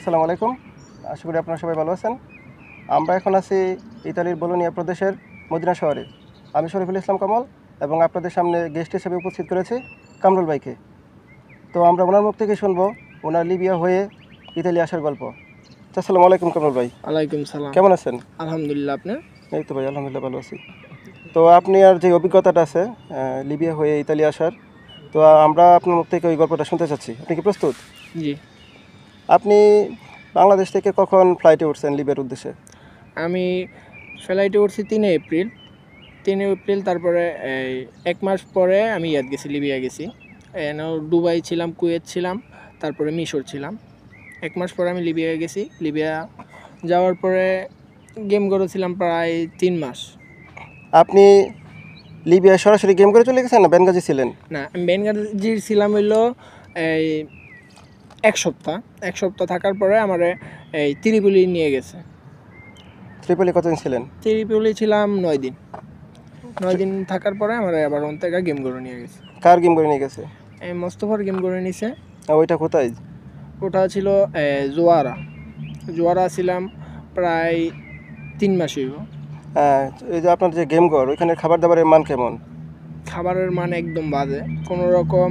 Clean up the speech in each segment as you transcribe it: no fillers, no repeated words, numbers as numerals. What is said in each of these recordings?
আসসালামু আলাইকুম। আশা করি আপনারা সবাই ভালো আছেন। আমরা এখন আছি ইতালির বোলোনিয়া প্রদেশের মদিনা শহরে। আমি শরীফুল ইসলাম কামাল এবং আপনাদের সামনে গেস্ট হিসেবে উপস্থিত করেছি কামরুল ভাইকে। তো আমরা ওনার মুখ থেকে শুনবো ওনার লিবিয়া হয়ে ইতালি আসার গল্প। আসসালামু আলাইকুম কামরুল ভাই। ওয়ালাইকুম সালাম। কেমন আছেন? আলহামদুলিল্লাহ। আপনি? এই তো ভাই, আলহামদুলিল্লাহ ভালো আছি। তো আপনি আর যে অভিজ্ঞতাটা আছে লিবিয়া হয়ে ইতালি আসার, তো আমরা আপনার মুখ থেকে ওই গল্পটা শুনতে চাচ্ছি। আপনি কি প্রস্তুত? জি। আপনি বাংলাদেশ থেকে কখন ফ্লাইটে উঠছেন লিবিয়ার উদ্দেশ্যে? আমি ফ্লাইটে উঠছি 3 এপ্রিল। তারপরে এই 1 মাস পরে আমি গেছি, লিবিয়া গেছি। দুবাই ছিলাম, কুয়েত ছিলাম, তারপরে মিশর ছিলাম। 1 মাস পরে আমি লিবিয়া গেছি। লিবিয়া যাওয়ার পরে গেম করেছিলাম প্রায় 3 মাস। আপনি লিবিয়া সরাসরি গেম করে চলে গেছেন না বেনগাজি ছিলেন? না, আমি বেনগাজির ছিলাম হইলো এই 1 সপ্তাহ থাকার পরে আমার এই ত্রিপলি নিয়ে গেছে। ত্রিপলি কতদিন ছিলেন? ত্রিপলি ছিলাম 9 দিন। 9 দিন থাকার পরে আমার আবার ওন থেকে গেম করে নিয়ে গেছে। কার গেম করে নিয়ে গেছে? এই মোস্তফার গেম করে নিছে। ওইটা কোথায়? ওটা ছিল জোয়ারা ছিলাম প্রায় 3 মাস হইব। হ্যাঁ, এই যে আপনার যে গেম ঘর, ওইখানে খাবার দাবারের মান কেমন? খাবারের মান একদম বাজে। কোনো রকম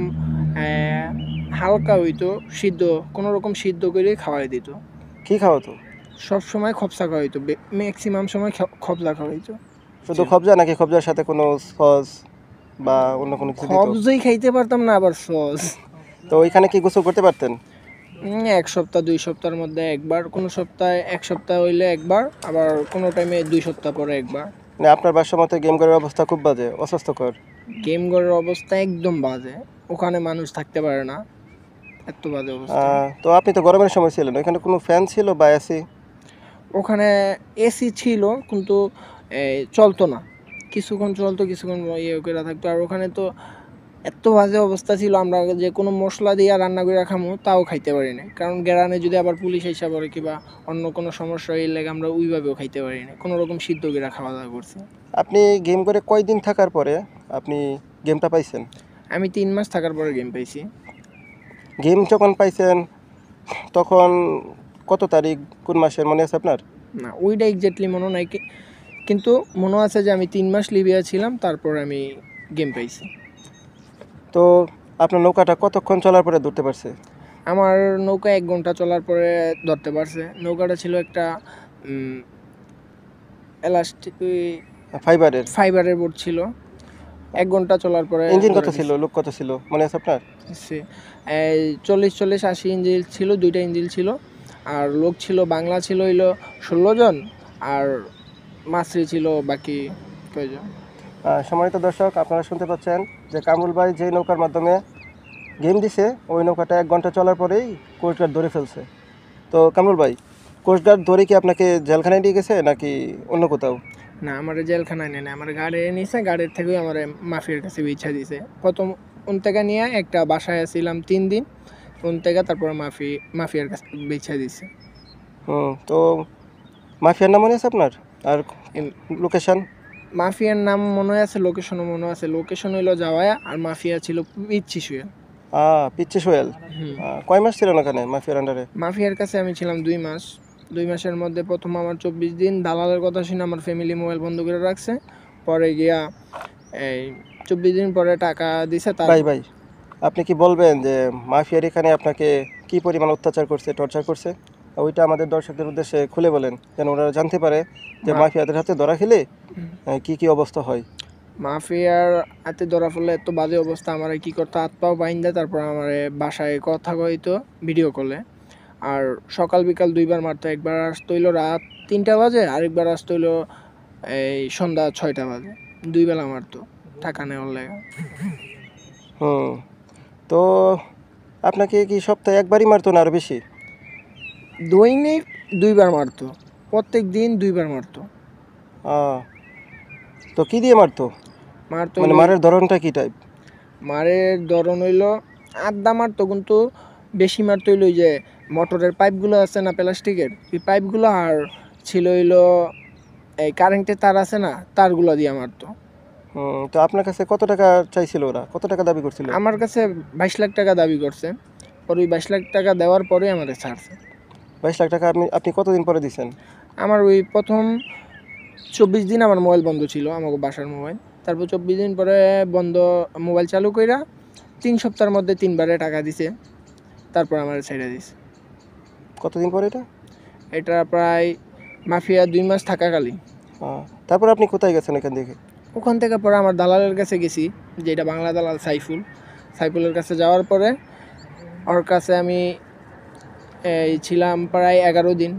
হালকা হইতো, কোনো রকম সিদ্ধ করে খাওয়াই দিত। কি খাওয়াতো? সব সময় খপসা খাওয়াইতো, ম্যাক্সিমাম সময় খপসা খাওয়াইতো। শুধু খবজা নাকি খবজার সাথে কোনো সস বা অন্য কোনো কিছু দিত? খবজই খাইতে পারতাম না, আবার সস। তো ওইখানে কি গোসল করতে পারতেন? 1 সপ্তাহ 2 সপ্তাহের মধ্যে একবার, কোনো সপ্তাহে 1 সপ্তাহ হইলে একবার, আবার কোনো টাইমে 2 সপ্তাহ পরে একবার। মানে আপনার বাসার মতো গেম ঘরের অবস্থা খুব বাজে, অস্বাস্থ্যকর। গেম ঘরের অবস্থা একদম বাজে, ওখানে মানুষ থাকতে পারে না, এত বাজে অবস্থা। তো আপনি তো গরমের সময় ছিলেন, ওইখানে কোনো ফ্যান ছিল বা এসি? ওখানে এসি ছিল কিন্তু চলতো না, কিছুক্ষণ চলতো, কিছুক্ষণ ইয়ে করে থাকতো। আর ওখানে তো এত বাজে অবস্থা ছিল, আমরা যে কোনো মশলা দিয়ে রান্না করে খামো তাও খাইতে পারি না, কারণ গ্রামে যদি আবার পুলিশ এসে পড়ে কিংবা অন্য কোনো সমস্যা হইলে আমরা ওইভাবেও খাইতে পারি না, কোনো রকম সিদ্ধ করে খাওয়া দাওয়া করছি। আপনি গেম করে কয়দিন থাকার পরে আপনি গেমটা পাইছেন? আমি 3 মাস থাকার পরে গেম পাইছি। গেম যখন পাইছেন তখন কত তারিখ, কোন মাসের মনে আছে আপনার? না, ওইটা এক্স্যাক্টলি মনে নাই, কিন্তু মনে আছে যে আমি 3 মাস লিবিয়া ছিলাম, তারপর আমি গেম পাইছি। তো আপনার নৌকাটা কতক্ষণ চলার পরে ধরতে পারছে? আমার নৌকা 1 ঘন্টা চলার পরে ধরতে পারছে। নৌকাটা ছিল একটা এলাস্টিক ফাইবারের বোট ছিল। 1 ঘন্টা চলার পরে। ইঞ্জিন কত ছিল, লোক কত ছিল মনে আছে আপনার? 40-80 ইঞ্জিন ছিল, 2টা ইঞ্জিন ছিল। আর লোক ছিল, বাংলা ছিল হইলো 16 জন, আর মাছরি ছিল বাকি কয়জন। সম্মানিত দর্শক, আপনারা শুনতে পাচ্ছেন যে কামরুল ভাই যে নৌকার মাধ্যমে গেম দিছে, ওই নৌকাটা 1 ঘন্টা চলার পরেই কোস্টগার্ড ধরে ফেলছে। তো কামরুল ভাই, কোস্টগার্ড ধরে কি আপনাকে জেলখানায় নিয়ে গেছে নাকি অন্য কোথাও? না, আমার জেলখানায় নেই, আমার গাড়ি নিয়েছে, গাড়ির থেকেই আমার মাফিয়ার কাছে বিছা দিছে। প্রথম ওন থেকে নিয়ে একটা বাসায় ছিলাম 3 দিন, ওন থেকে তারপরে মাফিয়ার কাছে বিছা দিছে। তো মাফিয়ার নাম মনে আছে আপনার? আর লোকেশন? মাফিয়ার নাম মনে আছে, লোকেশনও মনে আছে। লোকেশন হইলো জাওয়ায়া, আর মাফিয়া ছিল পিচ্চি শুয়ে। পিচ্চি সোহেল। কয় মাস ছিলেন ওখানে মাফিয়ার আন্ডারে? মাফিয়ার কাছে আমি ছিলাম 2 মাস। 2 মাসের মধ্যে প্রথম আমার 24 দিন দালালের কথা শুনে আমার ফ্যামিলি মোবাইল বন্ধ করে রাখছে। পরে গিয়া এই 24 দিন পরে টাকা দিছে। ভাই, আপনি কি বলবেন যে মাফিয়ার এখানে আপনাকে কি পরিমাণ অত্যাচার করছে, টর্চার করছে? ওইটা আমাদের দর্শকদের উদ্দেশ্যে খুলে বলেন, যেন ওরা জানতে পারে যে মাফিয়াদের হাতে ধরা খেলে কি কি অবস্থা হয়। মাফিয়ার হাতে ধরা পড়লে এত বাজে অবস্থা, আমার কি করতো, হাত পাও বাইন্দা তারপর আমার বাসায় কথা কইতো ভিডিও কলে। আর সকাল বিকাল 2বার মারতো। একবার আসতো হইলো রাত 3টা বাজে, আরেকবার আসতো হইলো এই সন্ধ্যা 6টা বাজে। 2 বেলা মারতো টাকা নেওয়ার লেগে। তো আপনাকে কি সপ্তাহে একবারই মারতো না আরো বেশি? দৈনিক 2বার মারতো, প্রত্যেক দিন 2বার মারতো। তো কি দিয়ে মারতো? মানে মারের ধরনটা কি টাইপ? মারের ধরন হইলো আড্ডা মারতো, কিন্তু বেশি মারতো হইলো যে মোটরের পাইপগুলো আছে না, প্লাস্টিকের, এই পাইপগুলো, আর ছিল হইলো এই কারেন্টের তার আছে না, তারগুলো দিয়ে মারতো। তো আপনার কাছে কত টাকা চাইছিল ওরা, কত টাকা দাবি করছিল? আমার কাছে 22 লাখ টাকা দাবি করছে। পরে ওই 22 লাখ টাকা দেওয়ার পরে আমাদের ছাড়ছে। 22 লাখ টাকা আপনি কতদিন পরে দিচ্ছেন? আমার ওই প্রথম 24 দিন আমার মোবাইল বন্ধ ছিল, আমাকে বাসার মোবাইল। তারপর 24 দিন পরে বন্ধ, মোবাইল চালু কইরা 3 সপ্তাহের মধ্যে 3 বারে টাকা দিছে, তারপর আমার ছেড়ে দিছে। কতদিন পরে এটা? এটা প্রায় মাফিয়া 2 মাস থাকাকালীন। তারপর আপনি কোথায় গেছেন এখান থেকে? ওখান থেকে পরে আমার দালালের কাছে গেছি, যেটা বাংলা দালাল সাইফুলের কাছে যাওয়ার পরে ওর কাছে আমি ছিলাম প্রায় 11 দিন।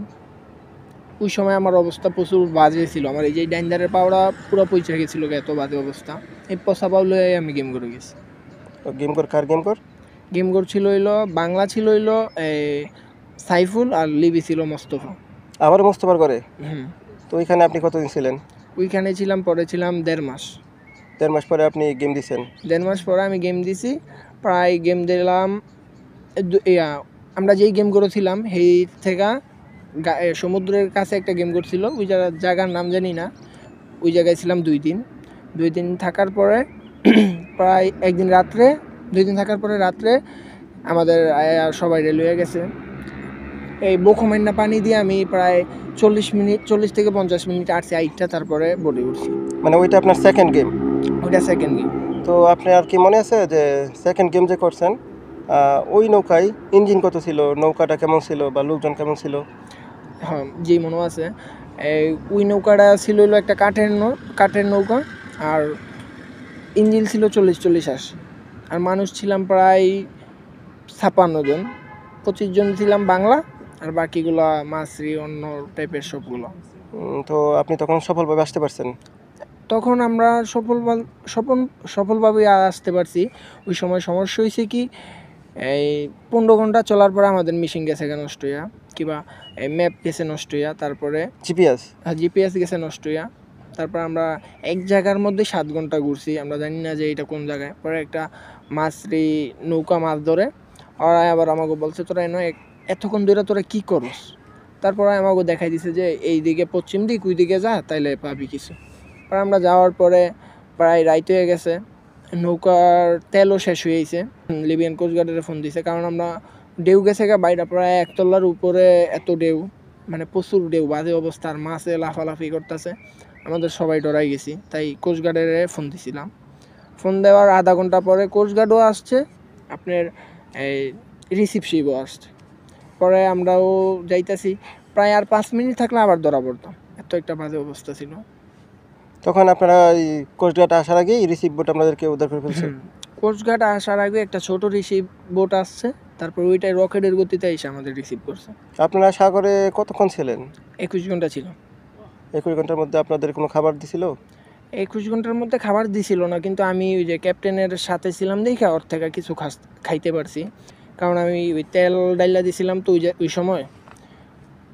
ওই সময় আমার অবস্থা প্রচুর বাজে ছিল, আমার এই যে ডাইন্ডারের পাওড়া পুরো পয়সা গেছিলো, এত বাজে অবস্থা। এই পয়সা পাওলে আমি গেম করে গেছি। কার গেম করছিল হইলো বাংলা, ছিল হইলো সাইফুল, আর লিবি ছিল মোস্তফা। আবার মোস্তফার করে? হুম। তো ওইখানে আপনি কতদিন ছিলেন? ওইখানে ছিলাম, পরে ছিলাম 1.5 মাস। 1.5 মাস পরে আপনি গেম দিচ্ছেন? 1.5 মাস পরে আমি গেম দিছি। প্রায় গেম দিলাম আমরা যেই গেম করেছিলাম সেই থেকে সমুদ্রের কাছে একটা গেম করছিল, ওই জায়গার নাম জানি না। ওই জায়গায় ছিলাম 2 দিন থাকার পরে প্রায় 1 দিন রাত্রে, 2 দিন থাকার পরে রাত্রে আমাদের সবাই রেলওয়ে গেছে। এই বখমান্না পানি দিয়ে আমি প্রায় 40 থেকে 50 মিনিট আসছি আইটটা, তারপরে বডি উঠছি। মানে ওইটা আপনার সেকেন্ড গেম? ওইটা সেকেন্ড গেম। তো আপনার কি মনে আছে যে সেকেন্ড গেম যে করছেন ওই নৌকায় ইঞ্জিন কত ছিল, নৌকাটা কেমন ছিল বা লোকজন কেমন ছিল? হ্যাঁ, জি মনে আছে। ওই নৌকাটা ছিল হলো একটা কাঠের নৌকা, আর ইঞ্জিন ছিল 40-80, আর মানুষ ছিলাম প্রায় 56 জন। 25 জন ছিলাম বাংলা, আর বাকিগুলো মাছরি অন্য টাইপের সবগুলো। তো আপনি তখন সফলভাবে আসতে পারছেন? তখন আমরা সফলভাবে আসতে পারছি। ওই সময় সমস্যা হয়েছে কি, এই 15 ঘন্টা চলার পরে আমাদের মেশিন গেছে নষ্ট হইয়া, কিবা ম্যাপ গেছে নষ্ট হইয়া, তারপরে জিপিএস গেছে নষ্ট হইয়া। তারপর আমরা এক জায়গার মধ্যে 7 ঘন্টা ঘুরছি, আমরা জানি না যে এটা কোন জায়গায়। পরে একটা মাছরি নৌকা মাছ ধরে, ওরা আবার আমাকে বলছে তোরা এতক্ষণ ধরে তোরা কী করস। তারপরে আমাকে দেখাই দিছে যে এই দিকে পশ্চিম দিক, ওই দিকে যা, তাইলে পাবি কিছু। আর আমরা যাওয়ার পরে প্রায় রাইত হয়ে গেছে, নৌকার তেলও শেষ হয়ে গেছে। লিবিয়ান কোস্টগার্ডের ফোন দিছে, কারণ আমরা ঢেউ গেছে বাইরে প্রায় 1 তলার উপরে, এত ঢেউ, মানে প্রচুর ঢেউ, বাজে অবস্থা, আর মাছে লাফালাফি করতেছে। আমাদের সবাই ডরাই গেছি, তাই কোস্টগার্ডের ফোন দিছিলাম। ফোন দেওয়ার আধা ঘন্টা পরে কোস্টগার্ডও আসছে, আপনার এই রিসিভ শিপও আসছে। পরে আমরাও যাইতেছি, প্রায় আর 5 মিনিট থাকলে আবার ধরা পড়তাম, এত একটা বাজে অবস্থা ছিল। তখন আপনারা কোস্টগার্ড আসার আগেই রিসিভ বোট আপনাদেরকে উদ্ধার করে ফেলছে? কোস্টগার্ড আসার আগে একটা ছোট রিসিভ বোট আসছে, তারপর ওইটাই রকেটের গতিতে এসে আমাদের রিসিভ করছে। আপনারা সাগরে কতক্ষণ ছিলেন? 21 ঘন্টা ছিল। 21 ঘন্টার মধ্যে আপনাদের কোনো খাবার দিছিল? 21 ঘন্টার মধ্যে খাবার দিছিল না, কিন্তু আমি ওই যে ক্যাপ্টেনের সাথে ছিলাম দেখে ওর থেকে কিছু খাইতে পারছি, কারণ আমি ওই তেল ডাইলা দিছিলাম তো ওই সময়,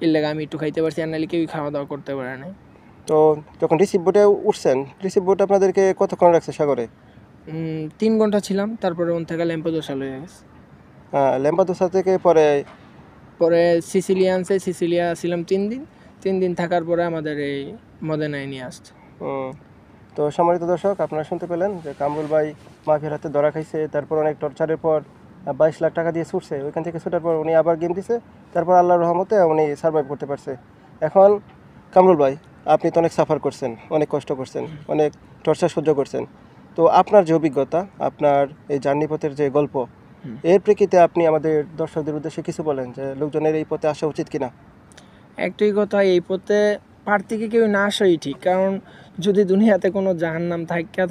এর লাগে আমি একটু খাইতে পারছি, আর নাহলে কেউই খাওয়া দাওয়া করতে পারে না। তো যখন রিসিভ বোটে উঠছেন, রিসিভ বোট আপনাদেরকে কতক্ষণ রাখছে সাগরে? 3 ঘন্টা ছিলাম, তারপরে ওন থেকে ল্যাম্পেদুসা লয়ে গেছে। ল্যাম্পাদোসা থেকে পরে সিসিলিয়া ছিলাম 3 দিন থাকার পরে আমাদের এই মদেনায় নিয়ে আসছে। তো সম্মানিত দর্শক, আপনারা শুনতে পেলেন যে কামরুল ভাই মাফিয়ার হাতে ধরা খাইছে, তারপর অনেক টর্চারের পর 22 লাখ টাকা দিয়ে ছুটছে। ওইখান থেকে ছুটার পর উনি আবার গেম দিছে, তারপর আল্লাহর রহমতে উনি সার্ভাইভ করতে পারছে। এখন কামরুল ভাই, আপনি তো অনেক সাফার করছেন, অনেক কষ্ট করছেন, অনেক টর্চার সহ্য করছেন। তো আপনার যে অভিজ্ঞতা, আপনার এই জার্নি পথের যে গল্প, এর প্রেক্ষিতে আপনি আমাদের দর্শকদের উদ্দেশ্যে কিছু বলেন যে লোকজনের এই পথে আসা উচিত কিনা? একটাই কথা, এই পথে থেকে কেউ না আসাই ঠিক, কারণ যদি দুনিয়াতে কোনো জাহান্নাম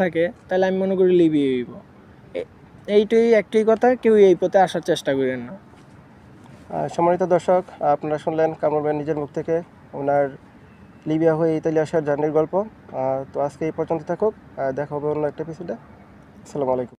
থাকে তাহলে আমি মনে করি লিবিয়ে হইব। এইটাই একটাই কথা, কেউ এই পথে আসার চেষ্টা করেন না। সম্মানিত দর্শক, আপনারা শুনলেন কামরুল ভাই নিজের মুখ থেকে ওনার লিবিয়া হয়ে ইতালি আসার জার্নির গল্প। তো আজকে এই পর্যন্ত থাকুক, দেখা হবে অন্য একটা এপিসোডে। আসসালামু আলাইকুম।